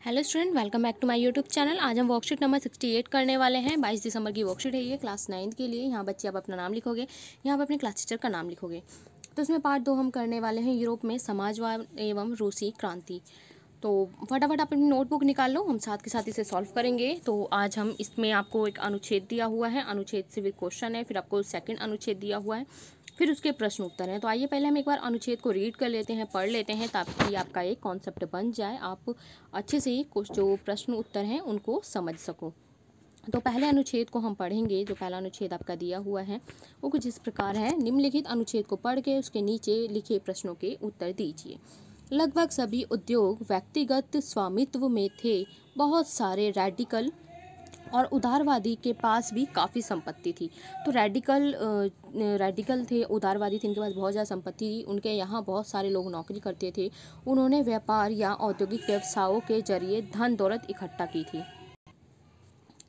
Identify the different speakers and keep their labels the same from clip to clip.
Speaker 1: Hello student, welcome back to my YouTube channel. आज हम worksheet number 68 करने वाले हैं। 22 दिसंबर की वर्कशीट है ये, क्लास 9 के लिए। यहाँ बच्चे आप अपना नाम लिखोगे, यहाँ पर अपने क्लास टीचर का नाम लिखोगे। तो इसमें पार्ट 2 हम करने वाले हैं, यूरोप में समाजवाद एवं रूसी क्रांति। तो फटाफट आप अपनी नोटबुक निकाल लो, हम साथ के साथ इसे सॉल्व करेंगे। तो आज हम इसमें आपको एक अनुच्छेद दिया हुआ है, अनुच्छेद से भी क्वेश्चन है, फिर आपको सेकंड अनुच्छेद दिया हुआ है, फिर उसके प्रश्न उत्तर हैं। तो आइए पहले हम एक बार अनुच्छेद को रीड कर लेते हैं, पढ़ लेते हैं, ताकि आपका एक कॉन्सेप्ट बन जाए, आप अच्छे से कुछ जो प्रश्न उत्तर हैं उनको समझ सको। तो पहले अनुच्छेद को हम पढ़ेंगे। जो पहला अनुच्छेद आपका दिया हुआ है वो कुछ इस प्रकार है। निम्नलिखित अनुच्छेद को पढ़ के उसके नीचे लिखे प्रश्नों के उत्तर दीजिए। लगभग सभी उद्योग व्यक्तिगत स्वामित्व में थे। बहुत सारे रेडिकल और उदारवादी के पास भी काफ़ी संपत्ति थी। तो रेडिकल थे, उदारवादी थे, इनके पास बहुत ज़्यादा संपत्ति थी। उनके यहाँ बहुत सारे लोग नौकरी करते थे। उन्होंने व्यापार या औद्योगिक व्यवसायों के जरिए धन दौलत इकट्ठा की थी।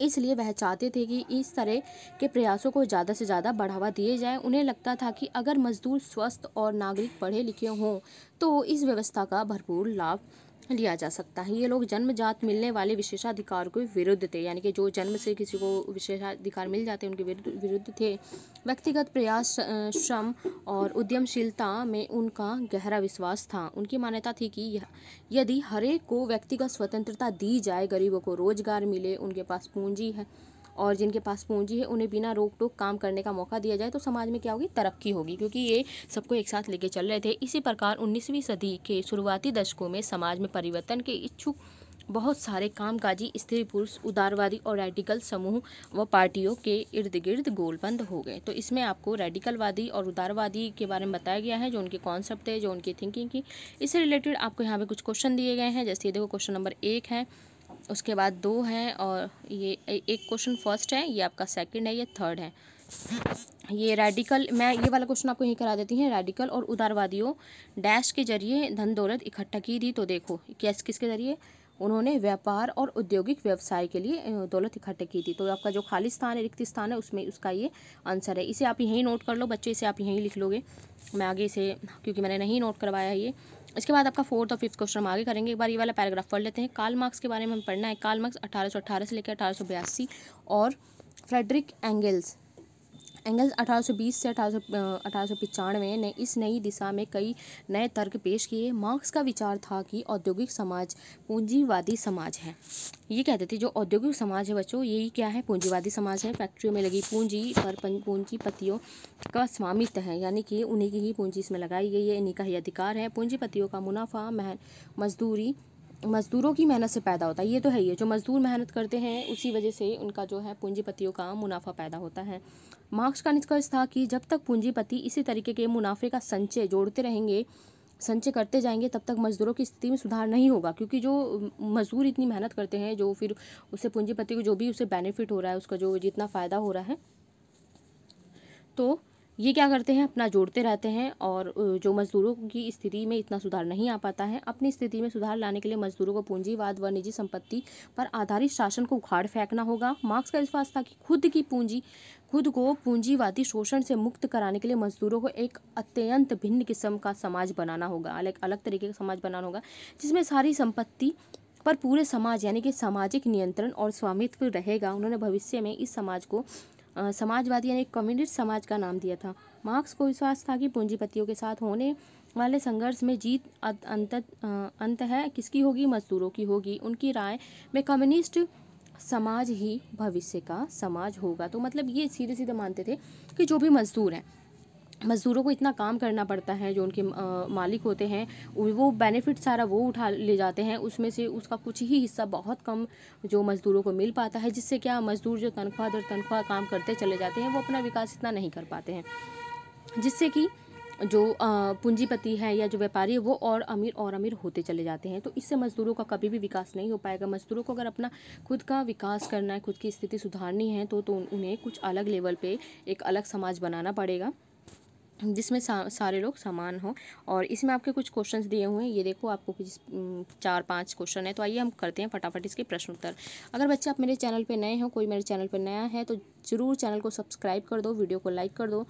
Speaker 1: इसलिए वह चाहते थे कि इस तरह के प्रयासों को ज़्यादा से ज़्यादा बढ़ावा दिए जाए। उन्हें लगता था कि अगर मजदूर स्वस्थ और नागरिक पढ़े लिखे हों तो इस व्यवस्था का भरपूर लाभ लिया जा सकता है। ये लोग जन्मजात मिलने वाले विशेषाधिकार के विरुद्ध थे, यानी कि जो जन्म से किसी को विशेषाधिकार मिल जाते हैं उनके विरुद्ध थे। व्यक्तिगत प्रयास, श्रम और उद्यमशीलता में उनका गहरा विश्वास था। उनकी मान्यता थी कि यदि हरेक को व्यक्तिगत स्वतंत्रता दी जाए, गरीबों को रोजगार मिले, उनके पास पूंजी है और जिनके पास पूंजी है उन्हें बिना रोक टोक काम करने का मौका दिया जाए, तो समाज में क्या होगी, तरक्की होगी। क्योंकि ये सबको एक साथ लेके चल रहे थे। इसी प्रकार 19वीं सदी के शुरुआती दशकों में समाज में परिवर्तन के इच्छुक बहुत सारे कामकाजी स्त्री पुरुष उदारवादी और रेडिकल समूह व पार्टियों के इर्द गिर्द गोलबंद हो गए। तो इसमें आपको रेडिकलवादी और उदारवादी के बारे में बताया गया है, जो उनके कॉन्सेप्ट थे, जो उनकी थिंकिंग की। इससे रिलेटेड आपको यहाँ पे कुछ क्वेश्चन दिए गए हैं। जैसे देखो, क्वेश्चन नंबर 1 है, उसके बाद 2 है, और ये एक क्वेश्चन फर्स्ट है, ये आपका सेकंड है, ये थर्ड है। ये रेडिकल, मैं ये वाला क्वेश्चन आपको यही करा देती हैं। रेडिकल और उदारवादियों डैश के जरिए धन दौलत इकट्ठा की थी। तो देखो किसके जरिए, उन्होंने व्यापार और औद्योगिक व्यवसाय के लिए दौलत इकट्ठा की थी। तो आपका जो खाली स्थान है, रिक्त स्थान है, उसमें उसका ये आंसर है। इसे आप यहीं नोट कर लो बच्चे, इसे आप यहीं लिख लोगे। मैं आगे इसे, क्योंकि मैंने नहीं नोट करवाया ये। इसके बाद आपका 4th और 5th क्वेश्चन हम आगे करेंगे। एक बार ये वाला पैराग्राफ पढ़ लेते हैं। कार्ल मार्क्स के बारे में हम पढ़ना है। कार्ल मार्क्स 1818 से लेकर 1882 और फ्रेडरिक एंगल्स 1820 से 1895 ने इस नई दिशा में कई नए तर्क पेश किए। मार्क्स का विचार था कि औद्योगिक समाज पूंजीवादी समाज है। ये कहते थे जो औद्योगिक समाज है बच्चों, यही क्या है, पूंजीवादी समाज है। फैक्ट्रियों में लगी पूंजी पर पूंजीपतियों का स्वामित्व है, यानी कि उन्हीं की ही पूंजी इसमें लगाई गई है, इन्हीं का ही अधिकार है। पूंजीपतियों का मुनाफा मजदूरों की मेहनत से पैदा होता है। ये तो है ही है, जो मजदूर मेहनत करते हैं उसी वजह से उनका जो है पूंजीपतियों का मुनाफा पैदा होता है। मार्क्स का निष्कर्ष था कि जब तक पूंजीपति इसी तरीके के मुनाफे का संचय करते जाएंगे, तब तक मजदूरों की स्थिति में सुधार नहीं होगा। क्योंकि जो मजदूर इतनी मेहनत करते हैं, जो फिर उससे पूंजीपति को जो भी उसे बेनिफिट हो रहा है, उसका जो जितना फ़ायदा हो रहा है, तो ये क्या करते हैं, अपना जोड़ते रहते हैं। और जो मजदूरों की स्थिति में इतना सुधार नहीं आ पाता है, अपनी स्थिति में सुधार लाने के लिए मजदूरों को पूंजीवाद व निजी संपत्ति पर आधारित शासन को उखाड़ फेंकना होगा। मार्क्स का विश्वास था कि खुद को पूंजीवादी शोषण से मुक्त कराने के लिए मजदूरों को एक अत्यंत भिन्न किस्म का समाज बनाना होगा, अलग अलग तरीके का समाज बनाना होगा, जिसमें सारी संपत्ति पर पूरे समाज यानी कि सामाजिक नियंत्रण और स्वामित्व रहेगा। उन्होंने भविष्य में इस समाज को समाजवादी यानी कम्युनिस्ट समाज का नाम दिया था। मार्क्स को विश्वास था कि पूंजीपतियों के साथ होने वाले संघर्ष में जीत अंत है किसकी होगी, मजदूरों की होगी। उनकी राय में कम्युनिस्ट समाज ही भविष्य का समाज होगा। तो मतलब ये सीधे सीधे मानते थे कि जो भी मजदूर हैं, मज़दूरों को इतना काम करना पड़ता है, जो उनके मालिक होते हैं वो बेनिफिट सारा वो उठा ले जाते हैं, उसमें से उसका कुछ ही हिस्सा बहुत कम जो मज़दूरों को मिल पाता है, जिससे क्या मज़दूर जो तनख्वाह दर तनख्वाह काम करते चले जाते हैं, वो अपना विकास इतना नहीं कर पाते हैं, जिससे कि जो पूंजीपति है या जो व्यापारी है वो और अमीर होते चले जाते हैं। तो इससे मज़दूरों का कभी भी विकास नहीं हो पाएगा। मज़दूरों को अगर अपना खुद का विकास करना है, खुद की स्थिति सुधारनी है, तो उन्हें कुछ अलग लेवल पे एक अलग समाज बनाना पड़ेगा, जिसमें सारे लोग समान हों। और इसमें आपके कुछ क्वेश्चंस दिए हुए हैं, ये देखो आपको कुछ 4-5 क्वेश्चन है। तो आइए हम करते हैं फटाफट इसके प्रश्न उत्तर। अगर बच्चे आप मेरे चैनल पे नए हो, कोई मेरे चैनल पे नया है, तो ज़रूर चैनल को सब्सक्राइब कर दो, वीडियो को लाइक कर दो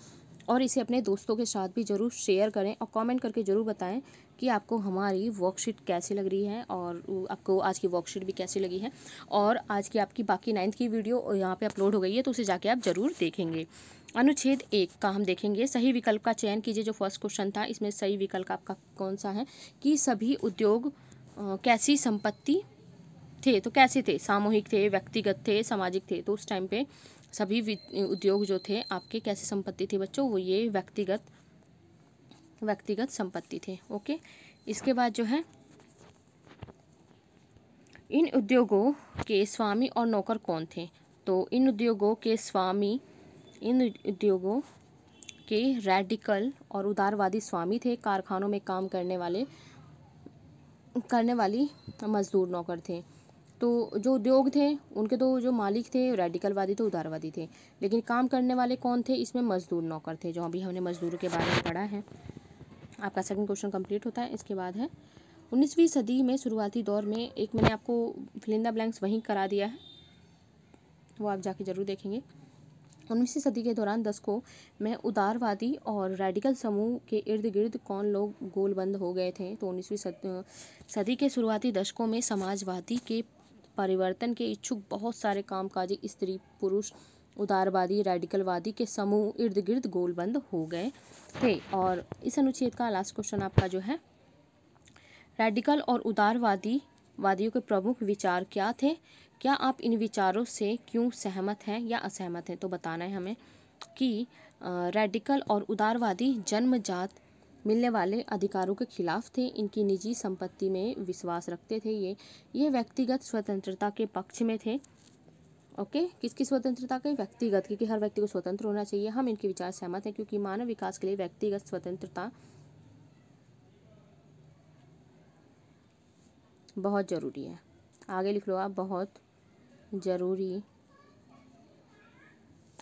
Speaker 1: और इसे अपने दोस्तों के साथ भी ज़रूर शेयर करें और कमेंट करके ज़रूर बताएं कि आपको हमारी वर्कशीट कैसी लग रही है और आपको आज की वर्कशीट भी कैसी लगी है। और आज की आपकी बाकी 9th की वीडियो यहाँ पे अपलोड हो गई है, तो उसे जाके आप ज़रूर देखेंगे। अनुच्छेद 1 का हम देखेंगे, सही विकल्प का चयन कीजिए। जो फर्स्ट क्वेश्चन था इसमें सही विकल्प आपका कौन सा है कि सभी उद्योग कैसी संपत्ति थे। तो कैसे थे, सामूहिक थे, व्यक्तिगत थे, सामाजिक थे। तो उस टाइम पे सभी उद्योग जो थे आपके कैसी संपत्ति थी बच्चों, वो ये व्यक्तिगत संपत्ति थे। ओके, इसके बाद जो है, इन उद्योगों के स्वामी और नौकर कौन थे। तो इन उद्योगों के रैडिकल और उदारवादी स्वामी थे। कारखानों में काम करने वाली मजदूर नौकर थे। तो जो उद्योग थे उनके तो जो मालिक थे रैडिकलवादी थे, उदारवादी थे, लेकिन काम करने वाले कौन थे, इसमें मजदूर नौकर थे, जो अभी हमने मजदूरों के बारे में पढ़ा है। आपका सेकंड क्वेश्चन कंप्लीट होता है। इसके बाद है 19वीं सदी में शुरुआती दौर में, एक मैंने आपको फिल इन द ब्लैंक्स वहीं करा दिया है, वो आप जाके जरूर देखेंगे। 19वीं सदी के दौरान दशकों में उदारवादी और रैडिकल समूह के इर्द गिर्द कौन लोग गोलबंद हो गए थे। तो 19वीं सदी के शुरुआती दशकों में समाजवादी के परिवर्तन के इच्छुक बहुत सारे कामकाजी स्त्री पुरुष उदारवादी रैडिकलवादी के समूह इर्द गिर्द गोलबंद हो गए थे। और इस अनुच्छेद का लास्ट क्वेश्चन आपका जो है, रैडिकल और उदारवादियों के प्रमुख विचार क्या थे, क्या आप इन विचारों से क्यों सहमत हैं या असहमत हैं। तो बताना है हमें कि रैडिकल और उदारवादी जन्मजात मिलने वाले अधिकारों के खिलाफ थे, इनकी निजी संपत्ति में विश्वास रखते थे, ये व्यक्तिगत स्वतंत्रता के पक्ष में थे। ओके, किसकी स्वतंत्रता के, व्यक्तिगत, क्योंकि हर व्यक्ति को स्वतंत्र होना चाहिए। हम इनके विचार सहमत हैं क्योंकि मानव विकास के लिए व्यक्तिगत स्वतंत्रता बहुत ज़रूरी है। आगे लिख लो आप, बहुत ज़रूरी।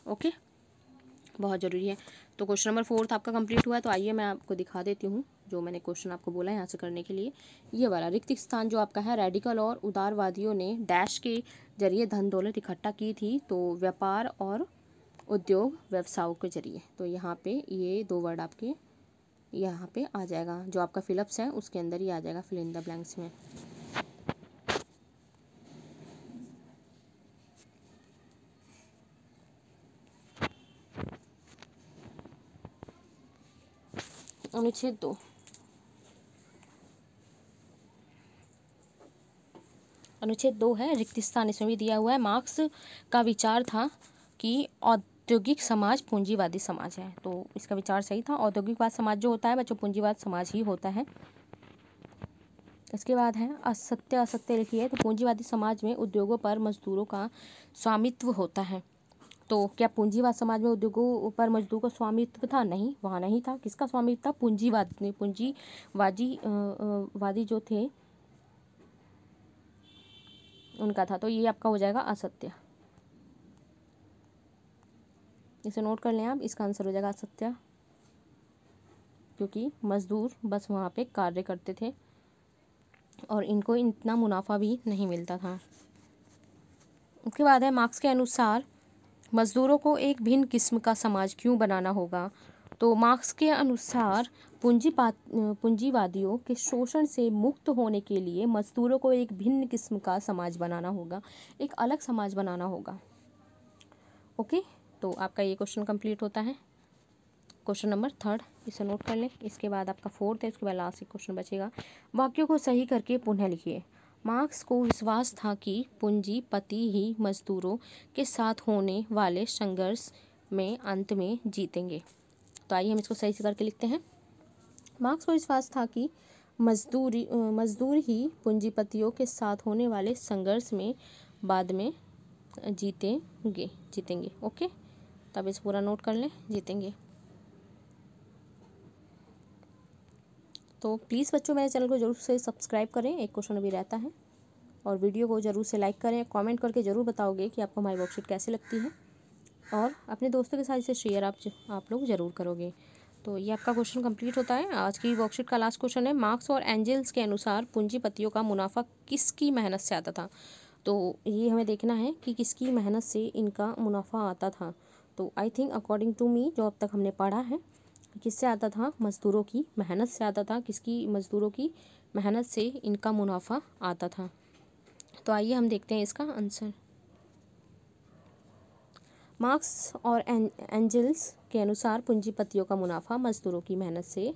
Speaker 1: ओके, बहुत ज़रूरी है। तो क्वेश्चन नंबर 4 आपका कंप्लीट हुआ है। तो आइए मैं आपको दिखा देती हूँ जो मैंने क्वेश्चन आपको बोला है यहाँ से करने के लिए। ये वाला रिक्त स्थान जो आपका है, रैडिकल और उदारवादियों ने डैश के जरिए धन दौलत इकट्ठा की थी। तो व्यापार और उद्योग व्यवसायों के जरिए। तो यहाँ पे ये 2 वर्ड आपके यहाँ पे आ जाएगा, जो आपका फिलअप्स है उसके अंदर ही आ जाएगा, फिल इन द ब्लैंक्स में। अनुच्छेद 2, अनुच्छेद 2 है रिक्त स्थान, इसमें भी दिया हुआ है। मार्क्स का विचार था कि औद्योगिक समाज पूंजीवादी समाज है। तो इसका विचार सही था। औद्योगिकवाद समाज जो होता है बच्चों, पूंजीवाद समाज ही होता है। इसके बाद है असत्य लिखिए। तो पूंजीवादी समाज में उद्योगों पर मजदूरों का स्वामित्व होता है। तो क्या पूंजीवाद समाज में उद्योगों पर मजदूर का स्वामित्व था? नहीं, वहाँ नहीं था। किसका स्वामित्व था? पूंजीवादी जो थे उनका था। तो ये आपका हो जाएगा असत्य। इसे नोट कर लें आप, इसका आंसर हो जाएगा असत्य, क्योंकि मजदूर बस वहाँ पे कार्य करते थे और इनको इतना मुनाफा भी नहीं मिलता था। उसके बाद है, मार्क्स के अनुसार मजदूरों को एक भिन्न किस्म का समाज क्यों बनाना होगा। तो मार्क्स के अनुसार पूंजीवादियों के शोषण से मुक्त होने के लिए मजदूरों को एक भिन्न किस्म का समाज बनाना होगा, एक अलग समाज बनाना होगा। ओके, तो आपका ये क्वेश्चन कंप्लीट होता है। क्वेश्चन नंबर 3 इसे नोट कर लें। इसके बाद आपका 4 है, उसके बाद लास्ट एक क्वेश्चन बचेगा। वाक्यों को सही करके पुनः लिखिए। मार्क्स को विश्वास था कि पूंजीपति ही मजदूरों के साथ होने वाले संघर्ष में अंत में जीतेंगे। तो आइए हम इसको सही से करके लिखते हैं। मार्क्स को विश्वास था कि मजदूर ही पूंजीपतियों के साथ होने वाले संघर्ष में बाद में जीतेंगे। ओके, तब इस पूरा नोट कर लें, जीतेंगे। तो प्लीज़ बच्चों मेरे चैनल को जरूर से सब्सक्राइब करें, एक क्वेश्चन अभी रहता है, और वीडियो को ज़रूर से लाइक करें। कमेंट करके ज़रूर बताओगे कि आपको हमारी वर्कशीट कैसी लगती है, और अपने दोस्तों के साथ इसे शेयर आप लोग ज़रूर करोगे। तो ये आपका क्वेश्चन कंप्लीट होता है। आज की वर्कशीट का लास्ट क्वेश्चन है, मार्क्स और एंजल्स के अनुसार पूंजीपतियों का मुनाफा किसकी मेहनत से आता था। तो ये हमें देखना है कि किसकी मेहनत से इनका मुनाफा आता था। तो I think according to me, जो अब तक हमने पढ़ा है, किससे आता था? मज़दूरों की मेहनत से आता था। किसकी? मज़दूरों की मेहनत से इनका मुनाफा आता था। तो आइए हम देखते हैं इसका आंसर। मार्क्स और एंजल्स के अनुसार पूंजीपतियों का मुनाफा मज़दूरों की मेहनत से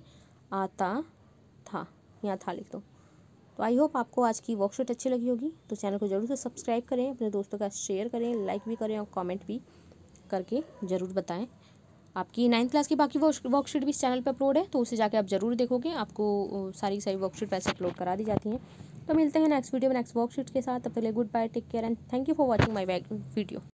Speaker 1: आता था। यहाँ था लिख दो। तो आई होप आपको आज की वर्कशीट अच्छी लगी होगी। तो चैनल को जरूर से सब्सक्राइब करें, अपने दोस्तों का शेयर करें, लाइक भी करें और कमेंट भी करके ज़रूर बताएं। आपकी 9th क्लास की बाकी वर्कशीट भी इस चैनल पर अपलोड है, तो उसे जाके आप ज़रूर देखोगे। आपको सारी वर्कशीट वैसे अपलोड करा दी जाती हैं। तो मिलते हैं नेक्स्ट वीडियो में नेक्स्ट वर्कशीट के साथ। तब तक के लिए goodbye, take care and thank you for watching my video.